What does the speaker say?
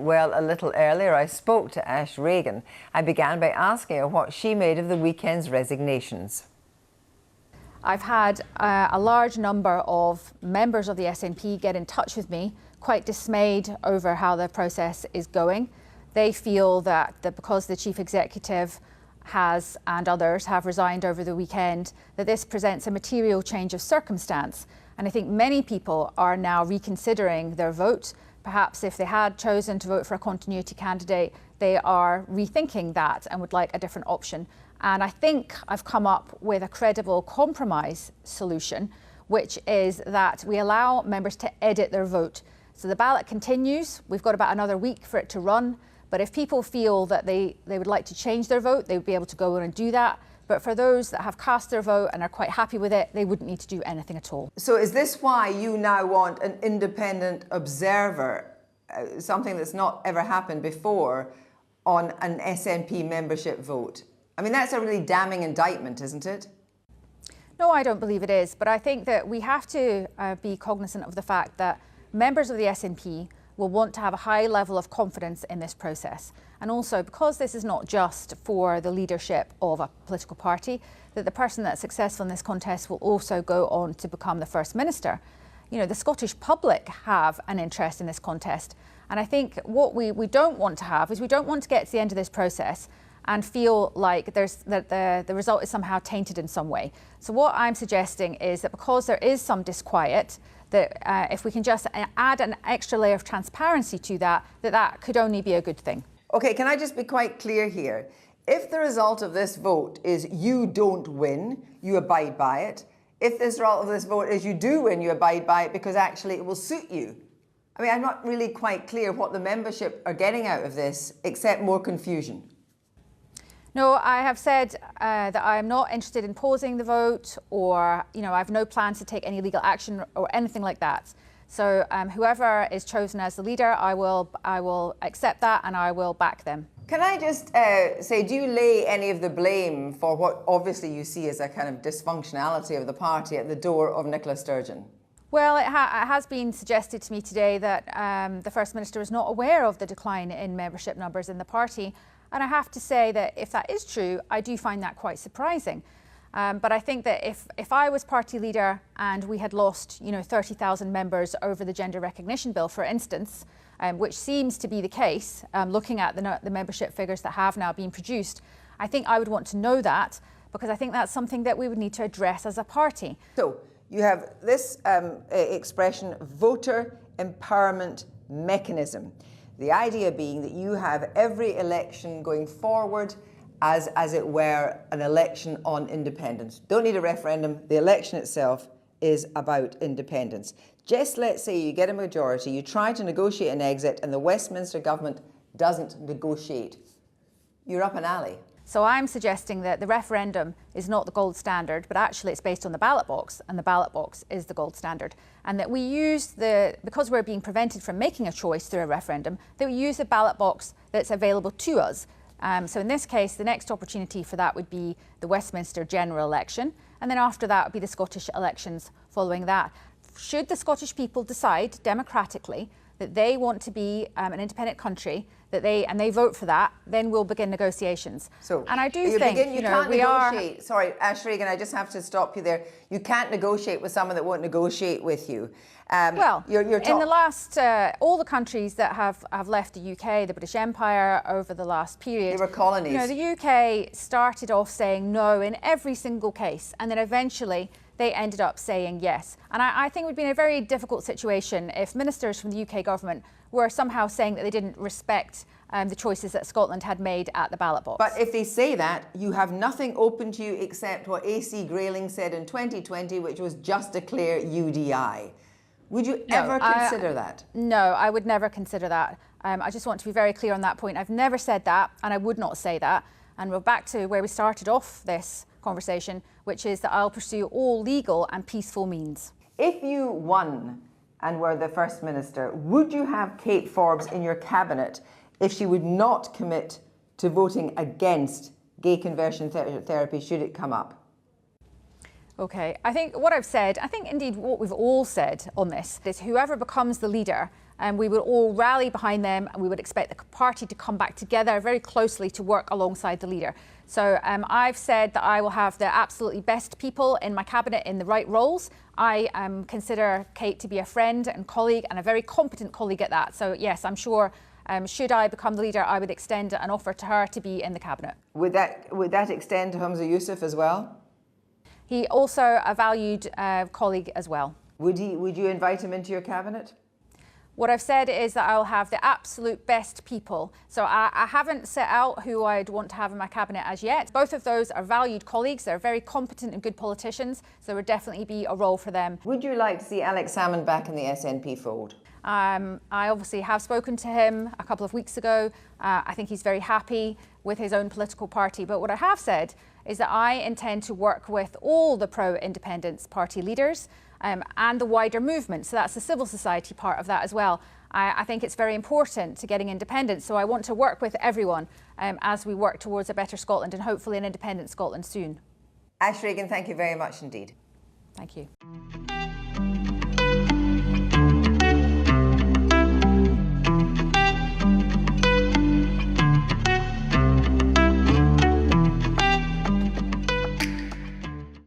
Well, a little earlier I spoke to Ash Regan. I began by asking her what she made of the weekend's resignations. I've had a large number of members of the SNP get in touch with me, quite dismayed over how the process is going. They feel that because the Chief Executive has and others have resigned over the weekend, that this presents a material change of circumstance. And I think many people are now reconsidering their vote. Perhaps if they had chosen to vote for a continuity candidate, they are rethinking that and would like a different option. And I think I've come up with a credible compromise solution, which is that we allow members to edit their vote. So the ballot continues. We've got about another week for it to run. But if people feel that they would like to change their vote, they would be able to go in and do that. But for those that have cast their vote and are quite happy with it, they wouldn't need to do anything at all. So is this why you now want an independent observer, something that's not ever happened before, on an SNP membership vote? I mean, that's a really damning indictment, isn't it? No, I don't believe it is. But I think that we have to be cognizant of the fact that members of the SNP will want to have a high level of confidence in this process. And also, because this is not just for the leadership of a political party, that the person that's successful in this contest will also go on to become the First Minister. You know, the Scottish public have an interest in this contest. And I think what we don't want to have is we don't want to get to the end of this process and feel like the result is somehow tainted in some way. So what I'm suggesting is that because there is some disquiet, that if we can just add an extra layer of transparency to that could only be a good thing. Okay, can I just be quite clear here? If the result of this vote is you don't win, you abide by it. If the result of this vote is you do win, you abide by it because actually it will suit you. I mean, I'm not really quite clear what the membership are getting out of this, except more confusion. No, I have said that I am not interested in pausing the vote, or I have no plans to take any legal action or anything like that. So whoever is chosen as the leader, I will accept that and I will back them. Can I just say, do you lay any of the blame for what obviously you see as a kind of dysfunctionality of the party at the door of Nicola Sturgeon? Well, it has been suggested to me today that the First Minister is not aware of the decline in membership numbers in the party. And I have to say that if that is true, I do find that quite surprising. But I think that if I was party leader and we had lost 30,000 members over the Gender Recognition Bill, for instance, which seems to be the case, looking at the membership figures that have now been produced, I think I would want to know that, because I think that's something that we would need to address as a party. So you have this expression, voter empowerment mechanism. The idea being that you have every election going forward as it were an election on independence. Don't need a referendum. The election itself is about independence. Just let's say you get a majority, you try to negotiate an exit and the Westminster government doesn't negotiate. You're up an alley. So I'm suggesting that the referendum is not the gold standard, but actually it's based on the ballot box, and the ballot box is the gold standard. And that we use because we're being prevented from making a choice through a referendum, that we use the ballot box that's available to us. So in this case, the next opportunity for that would be the Westminster general election. And then after that would be the Scottish elections following that. Should the Scottish people decide democratically that they want to be an independent country, and they vote for that, then we'll begin negotiations. So, and I do think you can't negotiate. Sorry, Ash Regan, I just have to stop you there. You can't negotiate with someone that won't negotiate with you. Well, in the last, all the countries that have left the UK, the British Empire, over the last period, they were colonies. The UK started off saying no in every single case, and then eventually they ended up saying yes. And I think it would be in a very difficult situation if ministers from the UK government were somehow saying that they didn't respect the choices that Scotland had made at the ballot box. But if they say that, you have nothing open to you except what AC Grayling said in 2020, which was just declare UDI. Would you ever consider that? No, I would never consider that. I just want to be very clear on that point. I've never said that, and I would not say that. And we're back to where we started off this conversation, which is that I'll pursue all legal and peaceful means. If you won and were the First Minister, would you have Kate Forbes in your cabinet if she would not commit to voting against gay conversion therapy should it come up? Okay, I think what I've said, I think indeed what we've all said on this, is whoever becomes the leader and we would all rally behind them, and we would expect the party to come back together very closely to work alongside the leader. So I've said that I will have the absolutely best people in my cabinet in the right roles. I consider Kate to be a friend and colleague, and a very competent colleague at that. So yes, I'm sure should I become the leader, I would extend an offer to her to be in the cabinet. Would that extend to Humza Yousaf as well? He also a valued colleague as well. Would you invite him into your cabinet? What I've said is that I'll have the absolute best people. So I haven't set out who I'd want to have in my cabinet as yet. Both of those are valued colleagues. They're very competent and good politicians. So there would definitely be a role for them. Would you like to see Alex Salmond back in the SNP fold? I obviously have spoken to him a couple of weeks ago. I think he's very happy with his own political party. But what I have said is that I intend to work with all the pro-independence party leaders and the wider movement. So that's the civil society part of that as well. I think it's very important to getting independence. So I want to work with everyone as we work towards a better Scotland and hopefully an independent Scotland soon. Ash Regan, thank you very much indeed. Thank you.